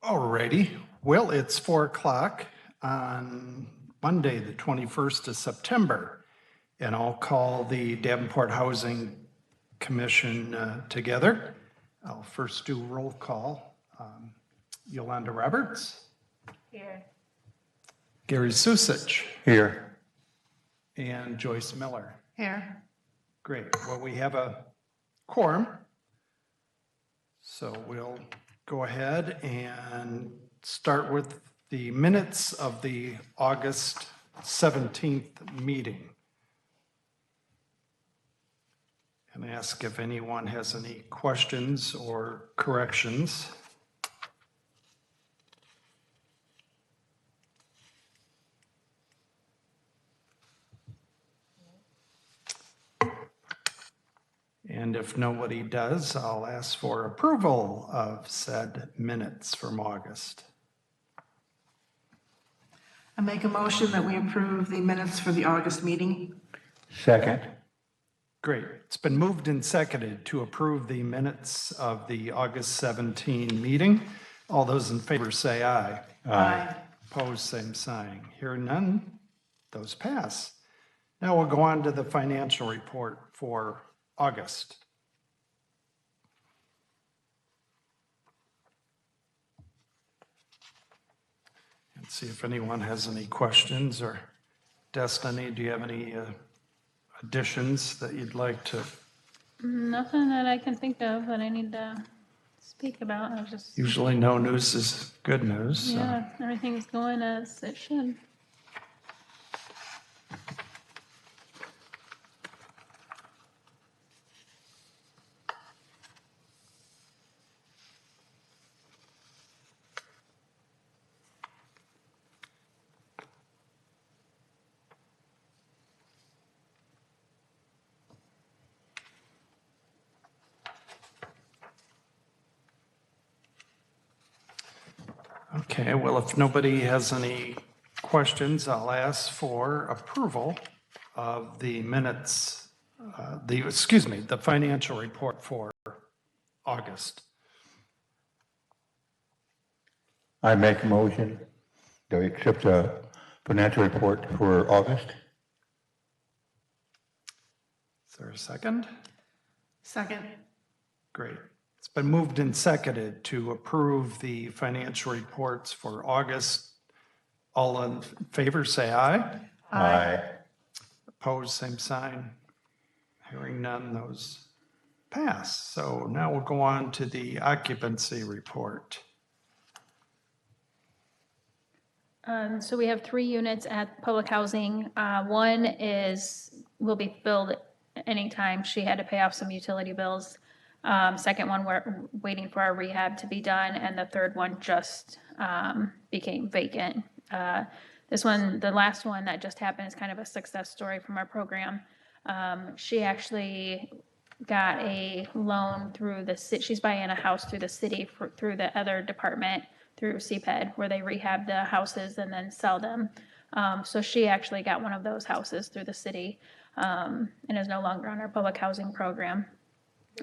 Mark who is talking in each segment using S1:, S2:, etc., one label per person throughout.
S1: Alrighty, well, it's 4 o'clock on Monday, the 21st of September, and I'll call the Davenport Housing Commission together. I'll first do roll call. Yolanda Roberts.
S2: Here.
S1: Gary Susich.
S3: Here.
S1: And Joyce Miller.
S2: Here.
S1: Great, well, we have a quorum. So we'll go ahead and start with the minutes of the August 17th meeting. And ask if anyone has any questions or corrections. And if nobody does, I'll ask for approval of said minutes from August.
S2: I make a motion that we approve the minutes for the August meeting.
S3: Second.
S1: Great. It's been moved and seconded to approve the minutes of the August 17 meeting. All those in favor say aye.
S2: Aye.
S1: Opposed, same sign. Hearing none, those pass. Now we'll go on to the financial report for August. And see if anyone has any questions, or Destiny, do you have any additions that you'd like to?
S4: Nothing that I can think of that I need to speak about. I was just,
S1: Usually no news is good news. So.
S4: yeah, everything's going as it should.
S1: Okay, well, if nobody has any questions, I'll ask for approval of the minutes, the financial report for August.
S3: I make a motion that we accept the financial report for August.
S1: Is there a second?
S2: Second.
S1: Great. It's been moved and seconded to approve the financial reports for August. All in favor, say aye.
S3: Aye.
S1: Opposed, same sign. Hearing none, those pass. So now we'll go on to the occupancy report.
S4: So we have 3 units at public housing. One will be filled anytime. She had to pay off some utility bills. Second one, we're waiting for our rehab to be done, and the third one just became vacant. This one, the last one that just happened, is kind of a success story from our program. She actually got a loan through the city. She's buying a house through the city through the other department, through CPED, where they rehab the houses and then sell them. So she actually got one of those houses through the city and is no longer on our public housing program.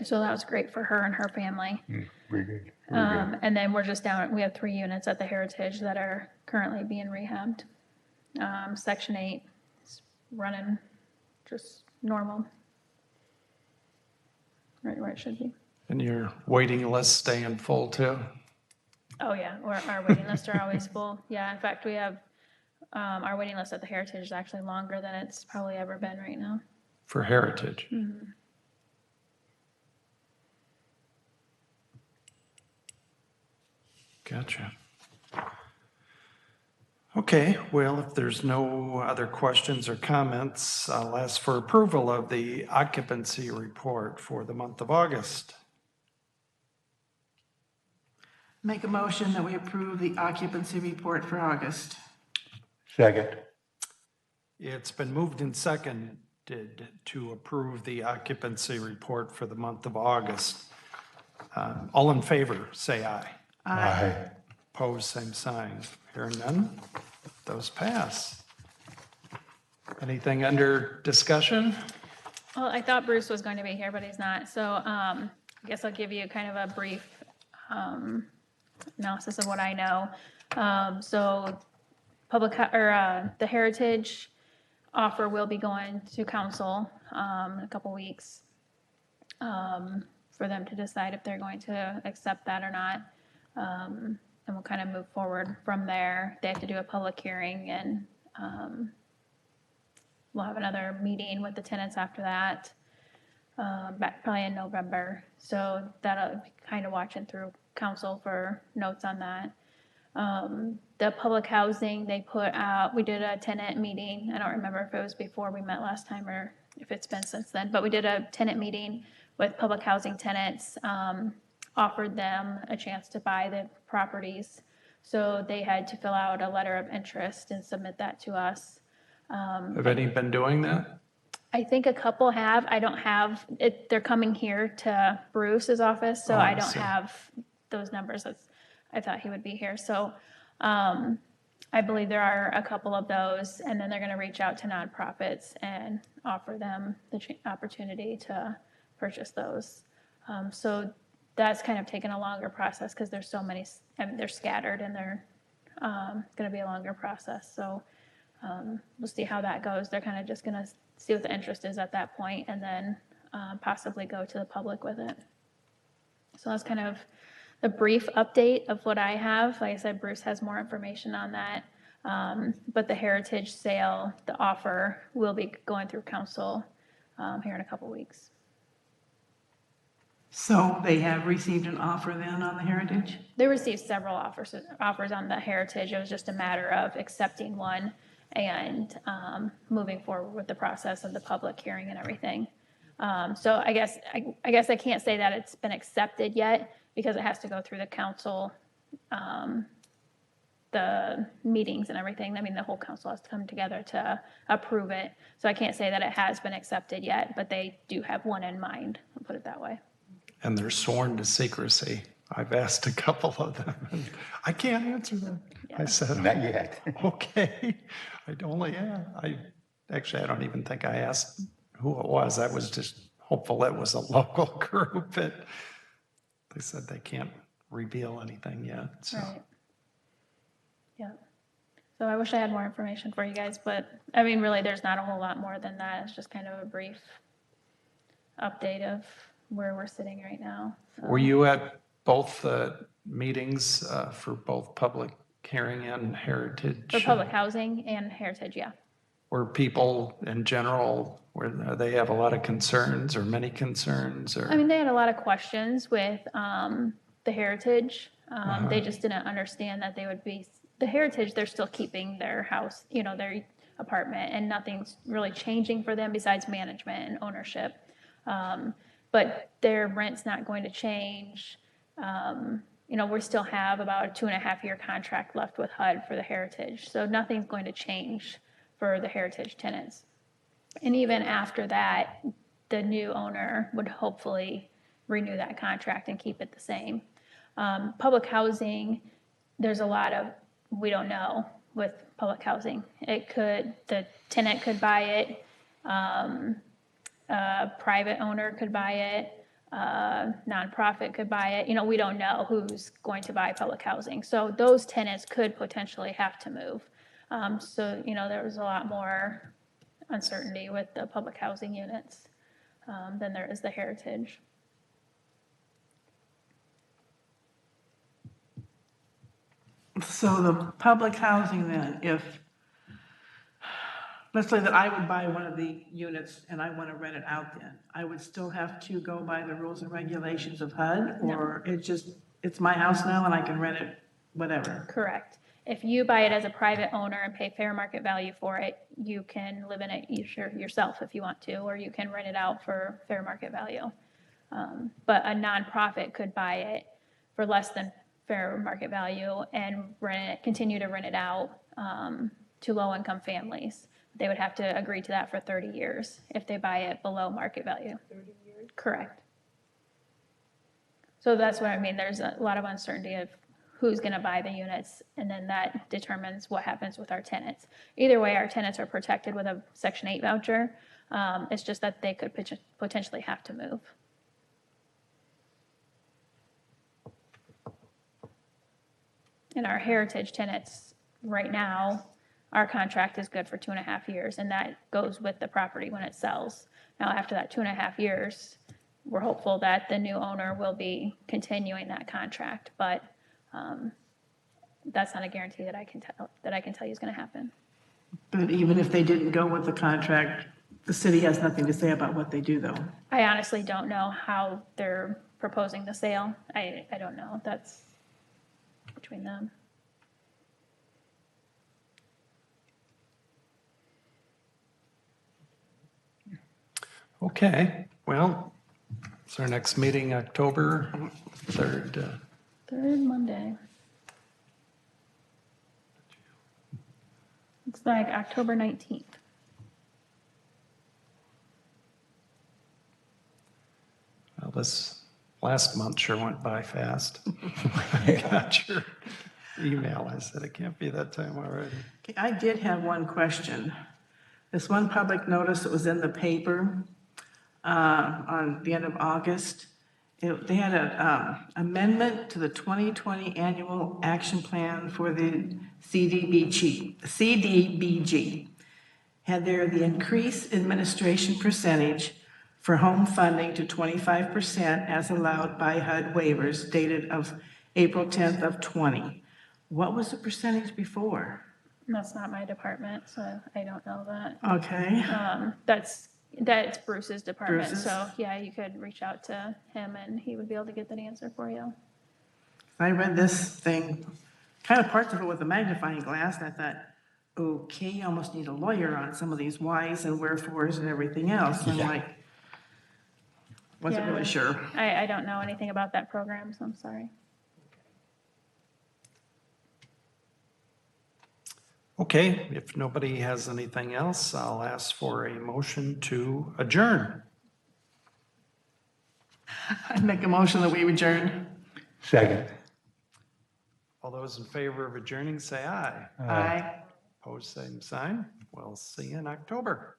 S4: So that was great for her and her family.
S3: Very good.
S4: And then we're just down, we have 3 units at the Heritage that are currently being rehabbed. Section 8 is running just normal. Right where it should be.
S1: And your waiting list staying full too?
S4: Oh, yeah, our waiting lists are always full. Yeah, in fact, we have, our waiting list at the Heritage is actually longer than it's probably ever been right now.
S1: For Heritage?
S4: Mm-hmm.
S1: Gotcha. Okay, well, if there's no other questions or comments, I'll ask for approval of the occupancy report for the month of August.
S2: Make a motion that we approve the occupancy report for August.
S3: Second.
S1: It's been moved and seconded to approve the occupancy report for the month of August. All in favor, say aye.
S3: Aye.
S1: Opposed, same sign. Hearing none, those pass. Anything under discussion?
S4: Well, I thought Bruce was going to be here, but he's not. So I guess I'll give you kind of a brief analysis of what I know. So the Heritage offer will be going to council in a couple weeks for them to decide if they're going to accept that or not. And we'll kind of move forward from there. They have to do a public hearing and we'll have another meeting with the tenants after that, back probably in November. So that'll be kind of watching through council for notes on that. The public housing, they put out, we did a tenant meeting. I don't remember if it was before we met last time or if it's been since then, but we did a tenant meeting with public housing tenants, offered them a chance to buy the properties. So they had to fill out a letter of interest and submit that to us.
S1: Have any been doing that?
S4: I think a couple have. I don't have it. They're coming here to Bruce's office, so
S1: Oh,
S4: I
S1: I
S4: don't
S1: see.
S4: have those numbers. I thought he would be here. So I believe there are a couple of those, and then they're going to reach out to nonprofits and offer them the opportunity to purchase those. So that's kind of taken a longer process because there's so many, I mean, they're scattered and they're going to be a longer process. So we'll see how that goes. They're kind of just going to see what the interest is at that point and then possibly go to the public with it. So that's kind of the brief update of what I have. Like I said, Bruce has more information on that. But the Heritage sale, the offer will be going through council here in a couple weeks.
S2: So they have received an offer then on the Heritage?
S4: They received several offers on the Heritage. It was just a matter of accepting one and moving forward with the process of the public hearing and everything. So I guess I can't say that it's been accepted yet because it has to go through the council, the meetings and everything. I mean, the whole council has to come together to approve it. So I can't say that it has been accepted yet, but they do have one in mind, I'll put it that way.
S1: And they're sworn to secrecy. I've asked a couple of them, and I can't answer that. I said,
S3: Not yet.
S1: okay. I don't even think I asked who it was. I was just hopeful it was a local group. They said they can't reveal anything yet, so.
S4: Right. Yeah. So I wish I had more information for you guys, but I mean, really, there's not a whole lot more than that. It's just kind of a brief update of where we're sitting right now. So-
S1: Were you at both meetings for both public hearing and Heritage?
S4: For public housing and Heritage, yeah.
S1: Were people in general, they have a lot of concerns or many concerns or?
S4: I mean, they had a lot of questions with the Heritage. They just didn't understand that they would be, the Heritage, they're still keeping their house, their apartment, and nothing's really changing for them besides management and ownership. But their rent's not going to change. We still have about a 2.5-year contract left with HUD for the Heritage. So nothing's going to change for the Heritage tenants. And even after that, the new owner would hopefully renew that contract and keep it the same. Public housing, there's a lot of, we don't know with public housing. The tenant could buy it, a private owner could buy it, a nonprofit could buy it. We don't know who's going to buy public housing. So those tenants could potentially have to move. So there was a lot more uncertainty with the public housing units than there is the Heritage.
S2: So the public housing then, let's say that I would buy one of the units and I want to rent it out then, I would still have to go by the rules and regulations of HUD? Or it's my house now and I can rent it whatever?
S4: Correct. If you buy it as a private owner and pay fair market value for it, you can live in it yourself if you want to, or you can rent it out for fair market value. But a nonprofit could buy it for less than fair market value and continue to rent it out to low-income families. They would have to agree to that for 30 years if they buy it below market value. 30 years? Correct. So that's what I mean. There's a lot of uncertainty of who's going to buy the units, and then that determines what happens with our tenants. Either way, our tenants are protected with a Section 8 voucher. It's just that they could potentially have to move. And our heritage tenants, right now, our contract is good for 2.5 years, and that goes with the property when it sells. Now, after that 2.5 years, we're hopeful that the new owner will be continuing that contract, but that's not a guarantee that I can tell you is going to happen.
S2: But even if they didn't go with the contract, the city has nothing to say about what they do, though.
S4: I honestly don't know how they're proposing the sale. I don't know. That's between them.
S1: Okay, well, is our next meeting October 3rd?
S4: Third Monday. It's like October 19th.
S1: Well, this last month sure went by fast. I got your email. I said, it can't be that time already.
S2: Okay, I did have one question. This one public notice that was in the paper on the end of August, they had an amendment to the 2020 Annual Action Plan for the CDBG. Had there the increased administration percentage for home funding to 25% as allowed by HUD waivers dated of April 10th of 20. What was the percentage before?
S4: That's not my department, so I don't know that.
S2: Okay,
S4: That's Bruce's department,
S2: Bruce's?
S4: so yeah, you could reach out to him and he would be able to get that answer for you.
S2: I read this thing, kind of parts of it with a magnifying glass, and I thought, okay, you almost need a lawyer on some of these whys and wherefores and everything else. I'm like, wasn't
S4: Yeah.
S2: really sure.
S4: I don't know anything about that program, so I'm sorry.
S1: Okay, if nobody has anything else, I'll ask for a motion to adjourn.
S2: I'd make a motion that we adjourn.
S3: Second.
S1: All those in favor of adjourning, say aye.
S2: Aye.
S1: Opposed, same sign. We'll see you in October.